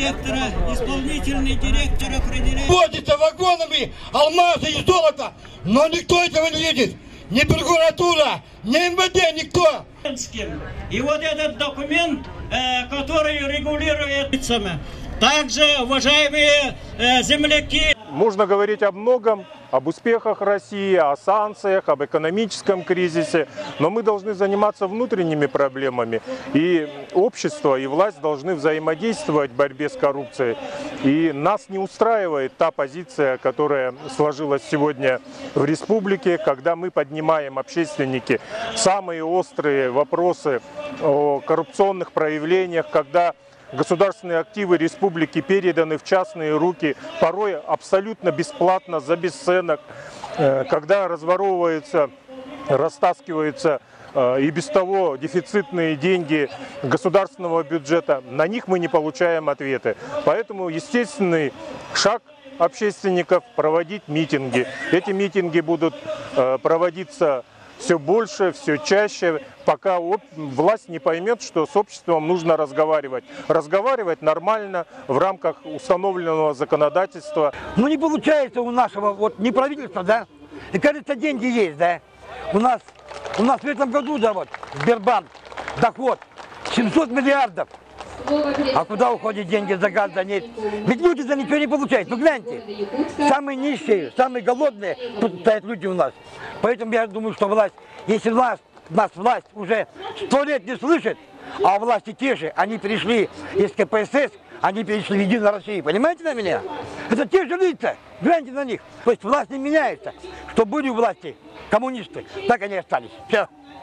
директора, исполнительный директор определяет. Водятся вагонами алмазы и золото, но никто этого не видит. Ни прокуратура, ни МВД, никто. И вот этот документ, который регулирует. Также, уважаемые земляки. Можно говорить о многом, об успехах России, о санкциях, об экономическом кризисе, но мы должны заниматься внутренними проблемами. И общество, и власть должны взаимодействовать в борьбе с коррупцией. И нас не устраивает та позиция, которая сложилась сегодня в республике, когда мы поднимаем, общественники, самые острые вопросы о коррупционных проявлениях, когда государственные активы республики переданы в частные руки, порой абсолютно бесплатно, за бесценок, когда разворовываются, растаскиваются и без того дефицитные деньги государственного бюджета, на них мы не получаем ответы. Поэтому естественный шаг общественников проводить митинги. Эти митинги будут проводиться все больше, все чаще, пока власть не поймет, что с обществом нужно разговаривать. Разговаривать нормально в рамках установленного законодательства. Ну не получается у нашего, вот не правительства, да? И кажется, деньги есть, да? У нас в этом году, да, вот, Сбербанк, доход 700 миллиардов. А куда уходят деньги за газ, за нефть? Ведь люди за ничего не получают. Ну гляньте, самые нищие, самые голодные, тут стоят люди у нас. Поэтому я думаю, что власть, если нас власть уже 100 лет не слышит, а власти те же, они перешли из КПСС, они перешли в Единую Россию. Понимаете на меня? Это те же лица. Гляньте на них. То есть власть не меняется. Что были у власти коммунисты, так они остались. Все.